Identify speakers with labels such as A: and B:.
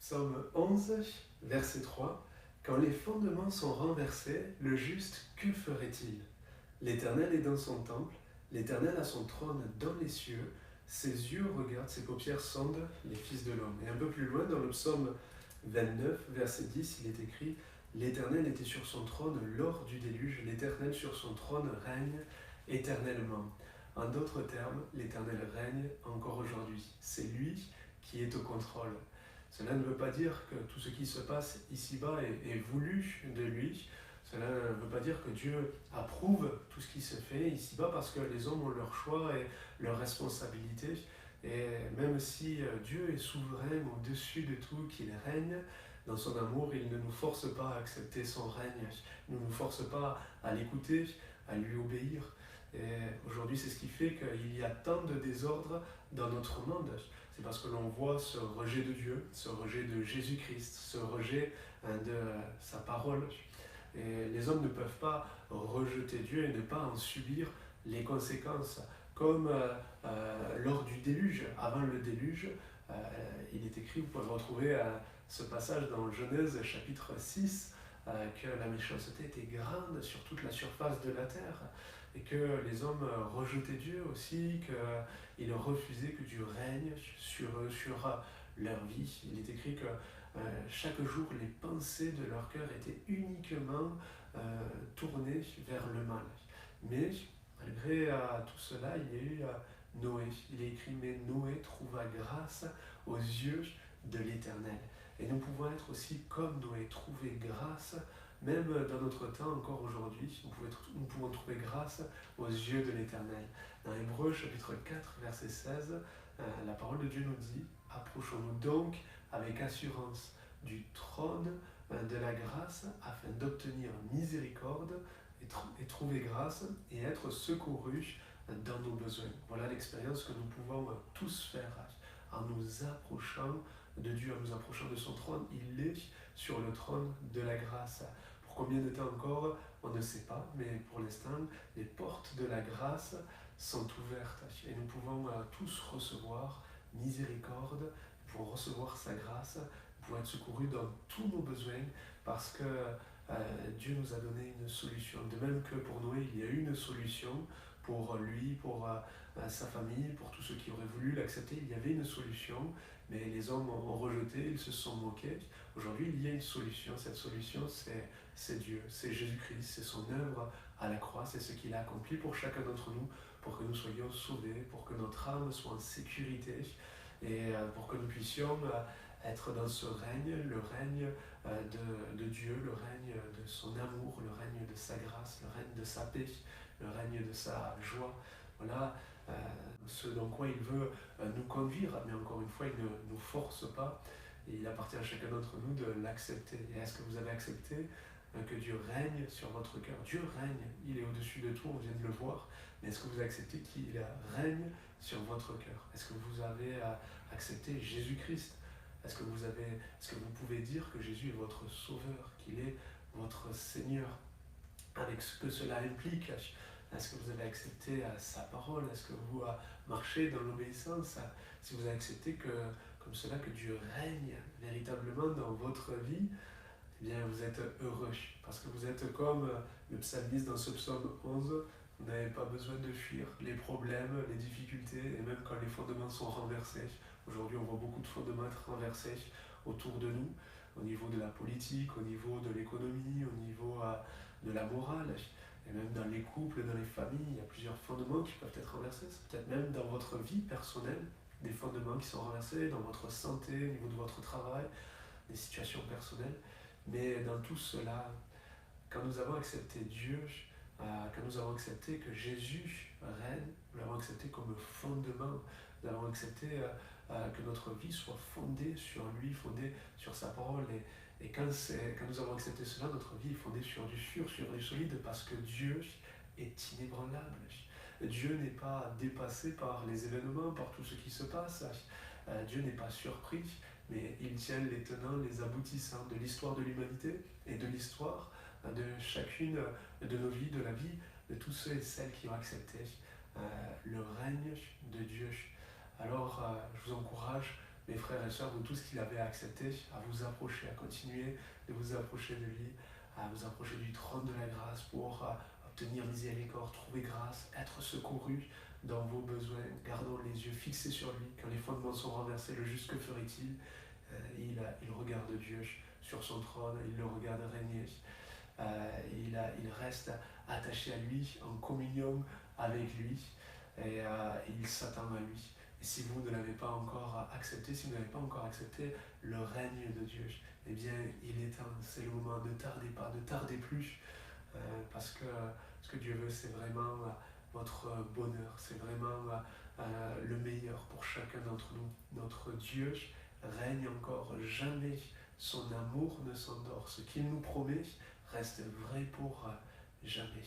A: Psaume 11, verset 3. Quand les fondements sont renversés, le juste, que ferait-il? L'Éternel est dans son temple, l'Éternel a son trône dans les cieux, ses yeux regardent, ses paupières sondent les fils de l'homme. Et un peu plus loin, dans le psaume 29, verset 10, il est écrit « L'Éternel était sur son trône lors du déluge, l'Éternel sur son trône règne éternellement. » En d'autres termes, l'Éternel règne encore aujourd'hui. C'est lui qui est au contrôle. Cela ne veut pas dire que tout ce qui se passe ici-bas est voulu de lui. Cela ne veut pas dire que Dieu approuve tout ce qui se fait ici-bas parce que les hommes ont leur choix et leur responsabilité. Et même si Dieu est souverain au-dessus de tout, qu'il règne, dans son amour, il ne nous force pas à accepter son règne. Il ne nous force pas à l'écouter, à lui obéir. Et aujourd'hui, c'est ce qui fait qu'il y a tant de désordre dans notre monde. C'est parce que l'on voit ce rejet de Dieu, ce rejet de Jésus-Christ, ce rejet de sa parole. Et les hommes ne peuvent pas rejeter Dieu et ne pas en subir les conséquences. Comme lors du déluge, avant le déluge, il est écrit, vous pouvez retrouver ce passage dans Genèse chapitre 6, que la méchanceté était grande sur toute la surface de la terre et que les hommes rejetaient Dieu aussi, qu'ils refusaient que Dieu règne sur leur vie. Il est écrit que chaque jour, les pensées de leur cœur étaient uniquement tournées vers le mal. Mais malgré tout cela, il y a eu Noé. Il est écrit « Mais Noé trouva grâce aux yeux de l'Éternel ». Et nous pouvons être aussi comme Noé, trouver grâce, même dans notre temps, encore aujourd'hui, nous pouvons trouver grâce aux yeux de l'Éternel. Dans Hébreux chapitre 4, verset 16, la parole de Dieu nous dit « Approchons-nous donc avec assurance du trône de la grâce afin d'obtenir miséricorde et trouver grâce et être secourus dans nos besoins. » Voilà l'expérience que nous pouvons tous faire en nous approchant de Dieu, en nous approchant de son trône. Il est sur le trône de la grâce. Pour combien de temps encore, on ne sait pas, mais pour l'instant, les portes de la grâce sont ouvertes et nous pouvons tous recevoir miséricorde, nous pouvons recevoir sa grâce, nous pouvons être secourus dans tous nos besoins parce que Dieu nous a donné une solution. De même que pour Noé, il y a eu une solution pour lui, pour sa famille, pour tous ceux qui auraient voulu l'accepter, il y avait une solution, mais les hommes ont rejeté, ils se sont moqués. Aujourd'hui, il y a une solution. Cette solution, c'est Dieu, c'est Jésus-Christ, c'est son œuvre à la croix, c'est ce qu'il a accompli pour chacun d'entre nous, pour que nous soyons sauvés, pour que notre âme soit en sécurité et pour que nous puissions être dans ce règne, le règne de Dieu, le règne de son amour, le règne de sa grâce, le règne de sa paix, le règne de sa joie. Voilà ce dans quoi il veut nous conduire, mais encore une fois, il ne nous force pas et il appartient à chacun d'entre nous de l'accepter. Et est-ce que vous avez accepté que Dieu règne sur votre cœur? Dieu règne, il est au-dessus de tout, on vient de le voir, mais est-ce que vous acceptez qu'il règne sur votre cœur? Est-ce que vous avez accepté Jésus-Christ? Est-ce que vous pouvez dire que Jésus est votre sauveur, qu'il est votre Seigneur, avec ce que cela implique? Est-ce que vous avez accepté sa parole? Est-ce que vous marchez dans l'obéissance? Si vous avez accepté comme cela que Dieu règne véritablement dans votre vie, eh bien vous êtes heureux, parce que vous êtes comme le psalmiste dans ce psaume 11, vous n'avez pas besoin de fuir les problèmes, les difficultés, et même quand les fondements sont renversés. Aujourd'hui, on voit beaucoup de fondements être renversés autour de nous, au niveau de la politique, au niveau de l'économie, au niveau de la morale, et même dans les couples, dans les familles, il y a plusieurs fondements qui peuvent être renversés. C'est peut-être même dans votre vie personnelle, des fondements qui sont renversés, dans votre santé, au niveau de votre travail, des situations personnelles. Mais dans tout cela, quand nous avons accepté Dieu, quand nous avons accepté que Jésus règne, nous l'avons accepté comme fondement, nous avons accepté que notre vie soit fondée sur lui, fondée sur sa parole. Et quand nous avons accepté cela, notre vie est fondée sur du sûr, sur du solide, parce que Dieu est inébranlable. Dieu n'est pas dépassé par les événements, par tout ce qui se passe. Dieu n'est pas surpris, mais il tient les tenants, les aboutissants de l'histoire de l'humanité et de l'histoire de chacune de nos vies, de la vie de tous ceux et celles qui ont accepté le règne de Dieu. Alors, je vous encourage mes frères et sœurs, vous tous qui l'avez accepté, à vous approcher, à continuer de vous approcher de lui, à vous approcher du trône de la grâce pour obtenir miséricorde, trouver grâce, être secouru dans vos besoins. Gardons les yeux fixés sur lui. Quand les fondements sont renversés, le juste que ferait-il? Il regarde Dieu sur son trône, il le regarde régner. Il reste attaché à lui, en communion avec lui, et il s'attend à lui. Et si vous ne l'avez pas encore accepté, si vous n'avez pas encore accepté le règne de Dieu, eh bien, il est temps, c'est le moment, ne tardez pas, ne tardez plus, parce que ce que Dieu veut, c'est vraiment votre bonheur, c'est vraiment le meilleur pour chacun d'entre nous. Notre Dieu règne encore, jamais son amour ne s'endort. Ce qu'il nous promet reste vrai pour jamais.